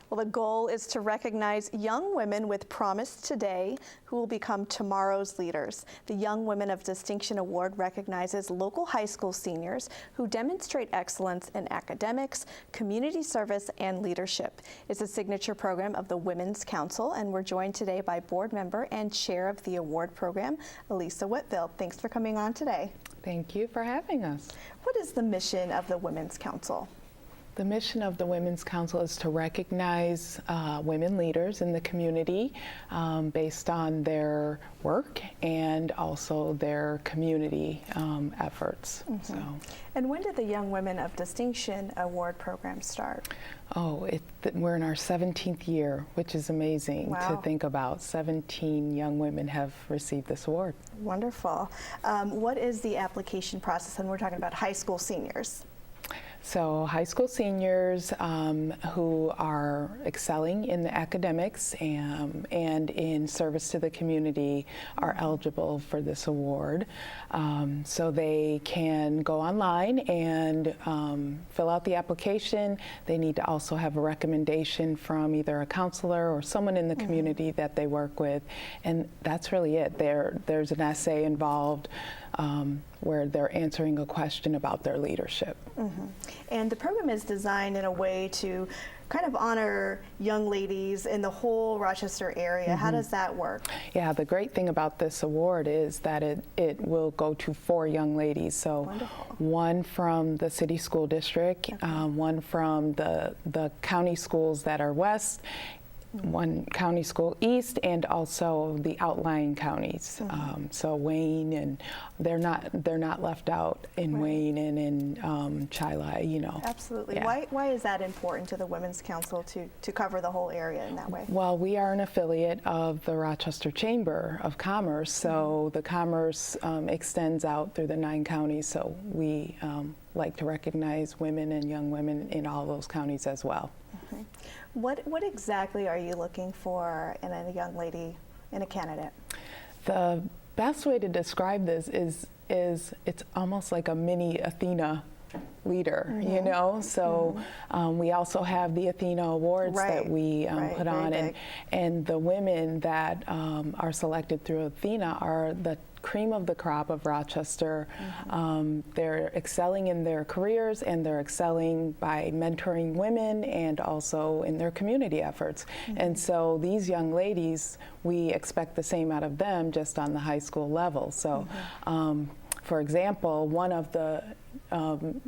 Well, the goal is to recognize young women with promise today who will become tomorrow's leaders. The Young Women of Distinction Award recognizes local high school seniors who demonstrate excellence in academics, community service, and leadership. It's a signature program of the Women's Council, and we're joined today by board member and chair of the award program, Elisa Whitfield. Thanks for coming on today. Thank you for having us. What is the mission of the Women's Council? The mission of the Women's Council is to recognize women leaders in the community based on their work and also their community efforts. So. And when did the Young Women of Distinction Award program start? Oh, we're in our 17th year, which is amazing to think about. 17 young women have received this award. Wonderful. What is the application process? And we're talking about high school seniors. So high school seniors who are excelling in the academics and in service to the community are eligible for this award. So they can go online and fill out the application. They need to also have a recommendation from either a counselor or someone in the community that they work with. And that's really it. There's an essay involved where they're answering a question about their leadership. And the program is designed in a way to kind of honor young ladies in the whole Rochester area. How does that work? Yeah, the great thing about this award is that it will go to 4 young ladies. So one from the city school district, one from the county schools that are west, one county school east, and also the outlying counties. So Wayne, and they're not left out in Wayne and in Chili, you know. Absolutely. Yeah. Why is that important to the Women's Council to cover the whole area in that way? Well, we are an affiliate of the Rochester Chamber of Commerce, so the commerce extends out through the 9 counties. So we like to recognize women and young women in all those counties as well. What exactly are you looking for in a young lady, in a candidate? The best way to describe this is it's almost like a mini Athena leader, you know? So we also have the Athena Awards that we put on, and the women that are selected through Athena are the cream of the crop of Rochester. They're excelling in their careers, and they're excelling by mentoring women and also in their community efforts. And so these young ladies, we expect the same out of them, just on the high school level. So for example, one of the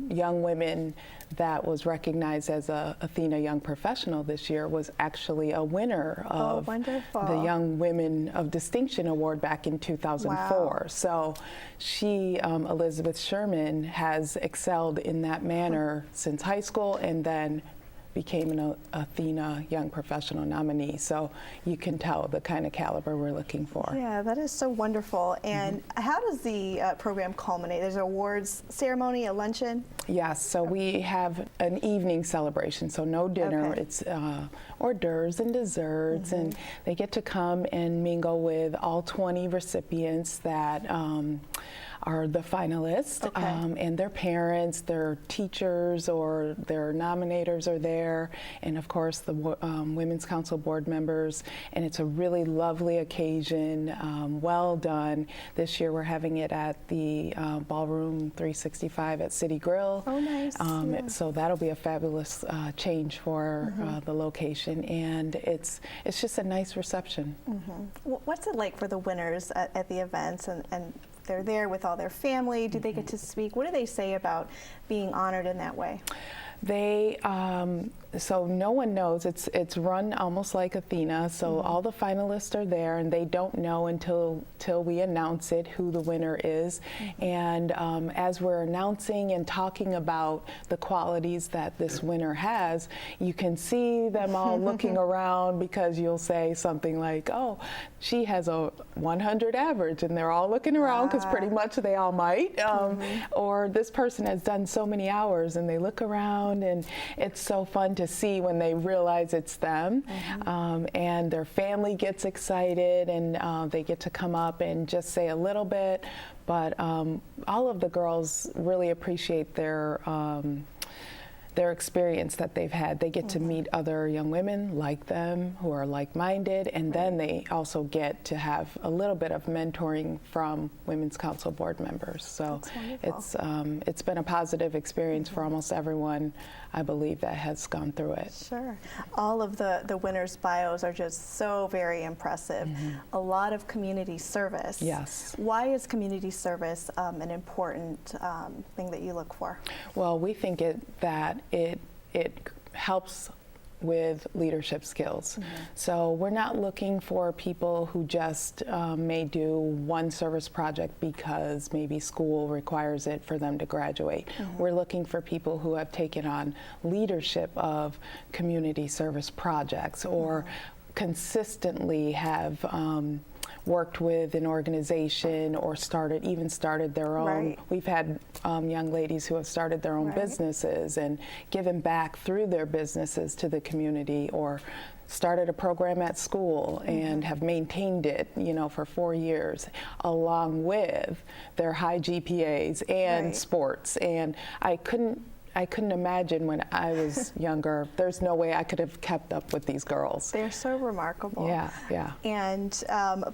young women that was recognized as a Athena Young Professional this year was actually a winner of the Young Women of Distinction Award back in 2004. So she, Elizabeth Sherman, has excelled in that manner since high school, and then became an Athena Young Professional nominee. So you can tell the kind of caliber we're looking for. Yeah, that is so wonderful. And how does the program culminate? There's an awards ceremony, a luncheon? Yes, so we have an evening celebration, so no dinner. It's hors d'oeuvres and desserts, and they get to come and mingle with all 20 recipients that are the finalists, and their parents, their teachers, or their nominators are there, and of course the Women's Council board members, and it's a really lovely occasion, well done. This year we're having it at the Ballroom 365 at City Grill. Oh, nice. So that'll be a fabulous change for the location, and it's just a nice reception. What's it like for the winners at the events, and they're there with all their family? Do they get to speak? What do they say about being honored in that way? They, so no one knows. It's run almost like Athena. So all the finalists are there, and they don't know until we announce it who the winner is. And as we're announcing and talking about the qualities that this winner has, you can see them all looking around, because you'll say something like, "Oh, she has a 100 average," and they're all looking around because pretty much they all might. Or this person has done so many hours, and they look around, and it's so fun to see when they realize it's them. And their family gets excited, and they get to come up and just say a little bit. But all of the girls really appreciate their their experience that they've had. They get to meet other young women like them who are like-minded, and then they also get to have a little bit of mentoring from Women's Council board members. So it's been a positive experience for almost everyone, I believe, that has gone through it. Sure. All of the winners' bios are just so very impressive. A lot of community service. Yes. Why is community service an important thing that you look for? Well, we think that it helps with leadership skills. So we're not looking for people who just may do one service project because maybe school requires it for them to graduate. We're looking for people who have taken on leadership of community service projects or consistently have worked with an organization or started their own. Right. We've had young ladies who have started their own businesses and given back through their businesses to the community, or started a program at school and have maintained it, for 4 years, along with their high GPAs and sports. And I couldn't imagine when I was younger, there's no way I could have kept up with these girls. They're so remarkable. Yeah. And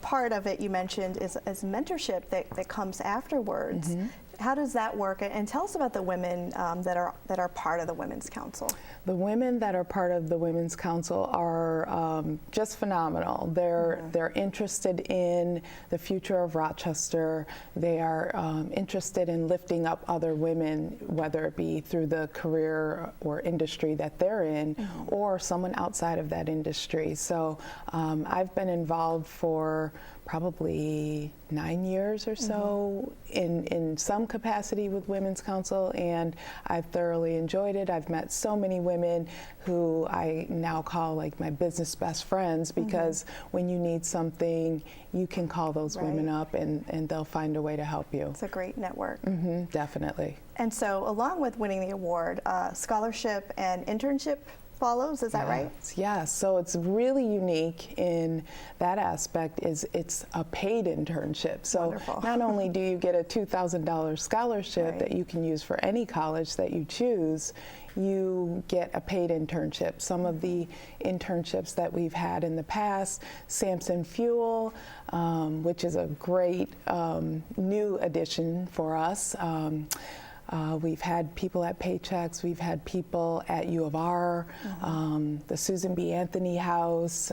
part of it you mentioned is mentorship that comes afterwards. How does that work? And tell us about the women that are part of the Women's Council. The women that are part of the Women's Council are just phenomenal. They're interested in the future of Rochester. They are interested in lifting up other women, whether it be through the career or industry that they're in, or someone outside of that industry. So I've been involved for probably 9 years or so in some capacity with Women's Council, and I've thoroughly enjoyed it. I've met so many women who I now call like my business best friends, because when you need something, you can call those women up and they'll find a way to help you. It's a great network. Definitely. And so along with winning the award, scholarship and internship follows, is that right? Yes, so it's really unique in that aspect is it's a paid internship. So not only do you get a $2,000 scholarship that you can use for any college that you choose, you get a paid internship. Some of the internships that we've had in the past, Samson Fuel, which is a great new addition for us. We've had people at Paychex, we've had people at U of R, the Susan B. Anthony House,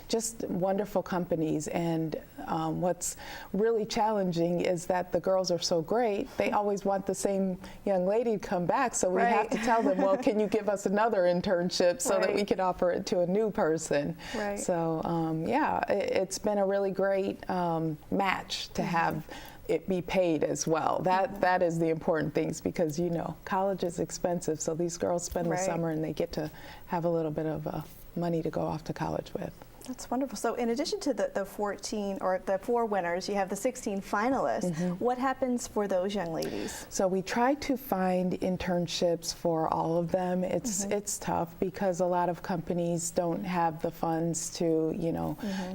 just wonderful companies. And what's really challenging is that the girls are so great, they always want the same young lady to come back, so we have to tell them, well, can you give us another internship so that we can offer it to a new person? So yeah, it's been a really great match to have it be paid as well. That is the important things, because college is expensive, so these girls spend the summer and they get to have a little bit of money to go off to college with. That's wonderful. So in addition to the 14 or the 4 winners, you have the 16 finalists. What happens for those young ladies? So we try to find internships for all of them. It's tough because a lot of companies don't have the funds to,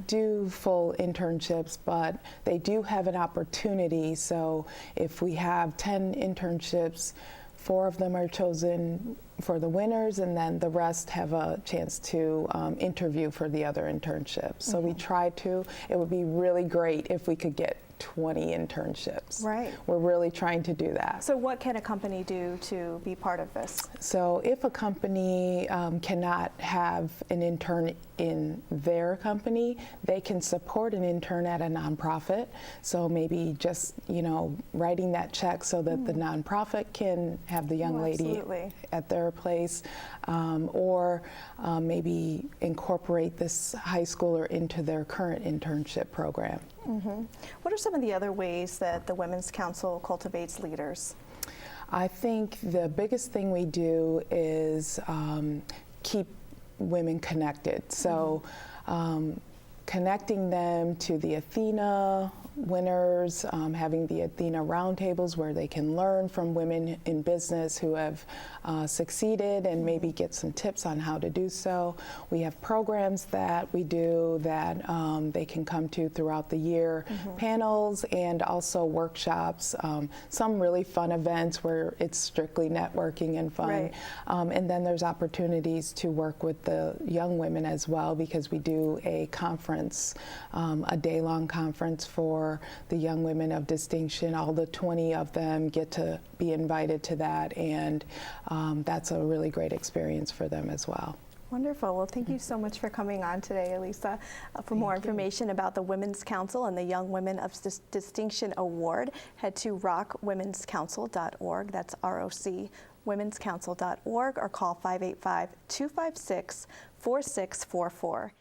do full internships, but they do have an opportunity. So if we have 10 internships, 4 of them are chosen for the winners, and then the rest have a chance to interview for the other internships. So we try to. It would be really great if we could get 20 internships. We're really trying to do that. So what can a company do to be part of this? So if a company cannot have an intern in their company, they can support an intern at a nonprofit. So maybe just, writing that check so that the nonprofit can have the young lady at their place, or maybe incorporate this high schooler into their current internship program. What are some of the other ways that the Women's Council cultivates leaders? I think the biggest thing we do is keep women connected. So connecting them to the Athena winners, having the Athena roundtables where they can learn from women in business who have succeeded and maybe get some tips on how to do so. We have programs that we do that they can come to throughout the year, panels and also workshops, some really fun events where it's strictly networking and fun. Right. And then there's opportunities to work with the young women as well, because we do a conference, a day-long conference for the young women of distinction. All the 20 of them get to be invited to that, and that's a really great experience for them as well. Wonderful. Well, thank you so much for coming on today, Elisa. For more information about the Women's Council and the Young Women of Distinction Award, head to rockwomenscouncil.org. That's ROC, womenscouncil.org, or call 585-256-4644.